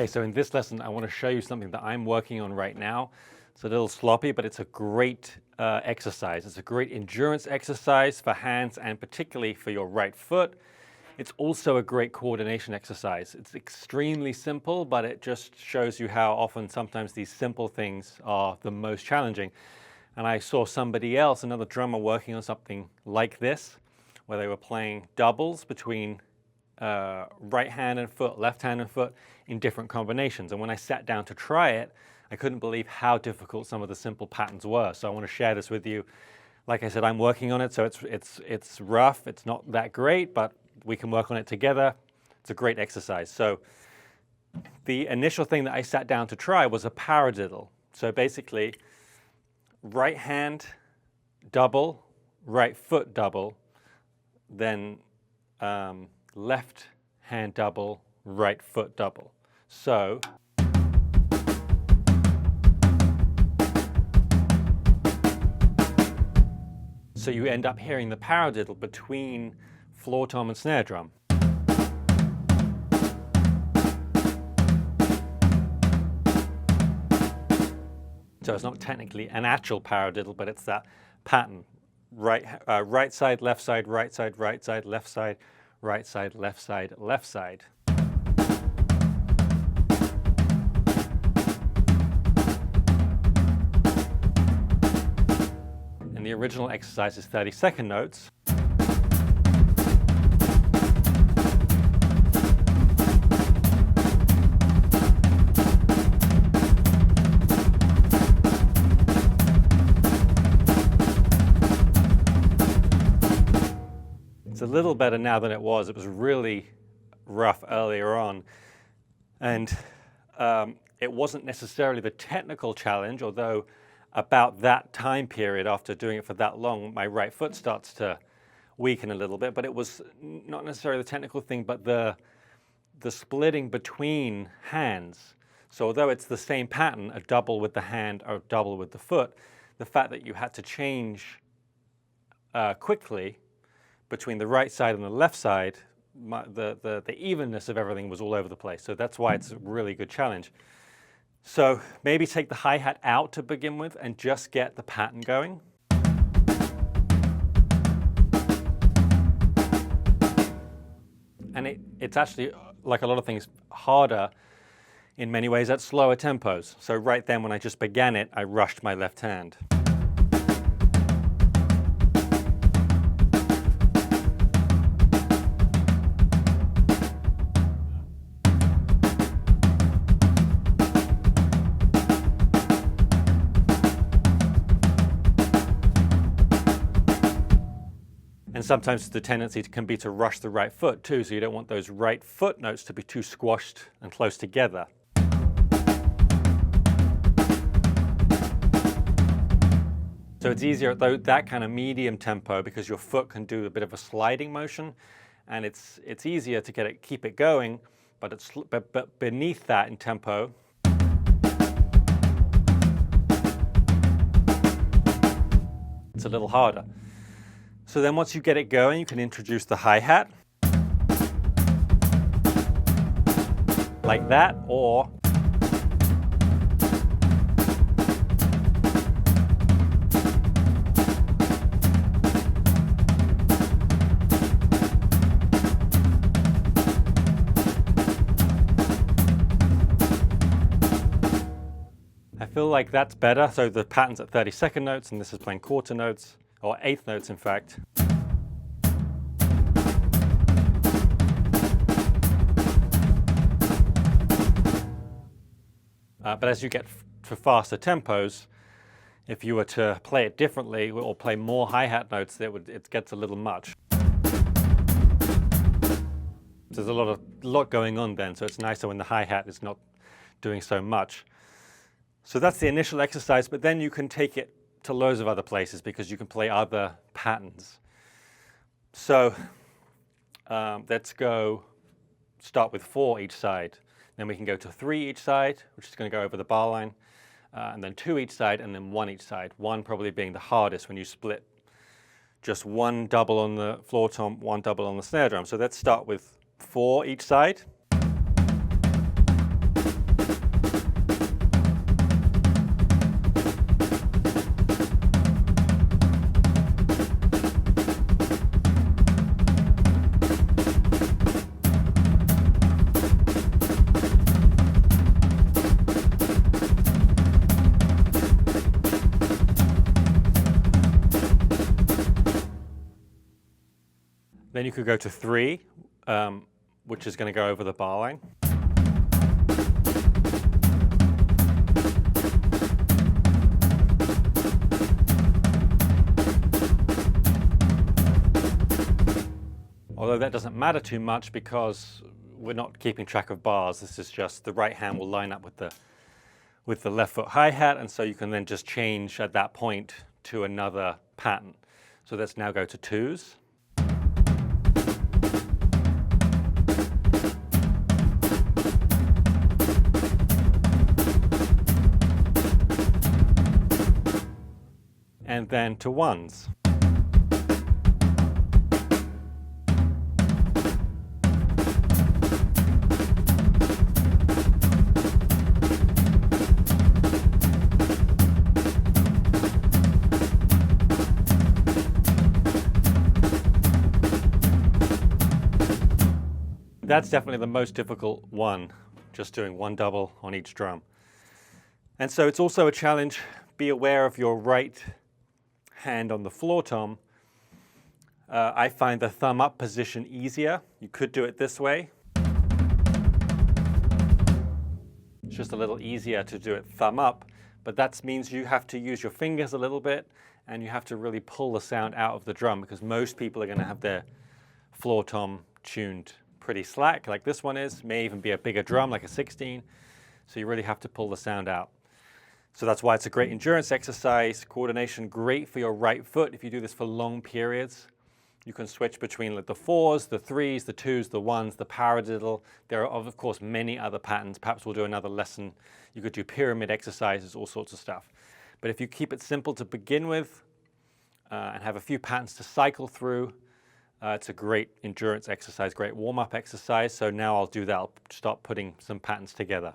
Okay, so in this lesson, I want to show you something that I'm working on right now. It's a little sloppy, but it's a great exercise. It's a great endurance exercise for hands and particularly for your right foot. It's also a great coordination exercise. It's extremely simple, but it just shows you how often sometimes these simple things are the most challenging. And I saw somebody else, another drummer, working on something like this, where they were playing doubles between right hand and foot, left hand and foot in different combinations. And when I sat down to try it, I couldn't believe how difficult some of the simple patterns were. So I want to share this with you. Like I said, I'm working on it, so it's rough. It's not that great, but we can work on it together. It's a great exercise. So the initial thing that I sat down to try was a paradiddle. So basically, right hand double, right foot double, then left hand double, right foot double. So you end up hearing the paradiddle between floor tom and snare drum. So it's not technically an actual paradiddle, but it's that pattern. Right side, left side, right side, right side, left side, right side, left side, left side. And the original exercise is 30-second notes. It's a little better now than it was. It was really rough earlier on. And it wasn't necessarily the technical challenge, although about that time period, after doing it for that long, my right foot starts to weaken a little bit. But it was not necessarily the technical thing, but the splitting between hands. So although it's the same pattern, a double with the hand or a double with the foot, the fact that you had to change quickly between the right side and the left side, the evenness of everything was all over the place. So that's why it's a really good challenge. So maybe take the hi-hat out to begin with and just get the pattern going. And it's actually, like a lot of things, harder in many ways at slower tempos. So right then when I just began it, I rushed my left hand. And sometimes the tendency can be to rush the right foot too, so you don't want those right foot notes to be too squashed and close together. So it's easier at that kind of medium tempo because your foot can do a bit of a sliding motion, and it's easier to keep it going, but beneath that in tempo, it's a little harder. So then once you get it going, you can introduce the hi-hat, like that, or I feel like that's better. So the pattern's at 30-second notes, and this is playing quarter notes, or eighth notes in fact. But as you get to faster tempos, if you were to play it differently or play more hi-hat notes, it gets a little much. There's a lot going on then, so it's nicer when the hi-hat is not doing so much. So that's the initial exercise, but then you can take it to loads of other places because you can play other patterns. So let's go start with 4 each side. Then we can go to 3 each side, which is going to go over the bar line, and then 2 each side, and then 1 each side. 1 probably being the hardest when you split just 1 double on the floor tom, 1 double on the snare drum. So let's start with 4 each side. Then you could go to 3, which is going to go over the bar line. Although that doesn't matter too much because we're not keeping track of bars. This is just the right hand will line up with the left foot hi-hat, and so you can then just change at that point to another pattern. So let's now go to 2s. And then to 1s. That's definitely the most difficult one, just doing 1 double on each drum. And so it's also a challenge. Be aware of your right hand on the floor tom. I find the thumb up position easier. You could do it this way. It's just a little easier to do it thumb up, but that means you have to use your fingers a little bit and you have to really pull the sound out of the drum because most people are going to have their floor tom tuned pretty slack like this one is, may even be a bigger drum like a 16, so you really have to pull the sound out. So that's why it's a great endurance exercise. Coordination, great for your right foot. If you do this for long periods, you can switch between the 4s, the 3s, the 2s, the 1s, the paradiddle. There are, of course, many other patterns. Perhaps we'll do another lesson. You could do pyramid exercises, all sorts of stuff. But if you keep it simple to begin with and have a few patterns to cycle through, it's a great endurance exercise, great warm-up exercise. So now I'll do that. I'll start putting some patterns together.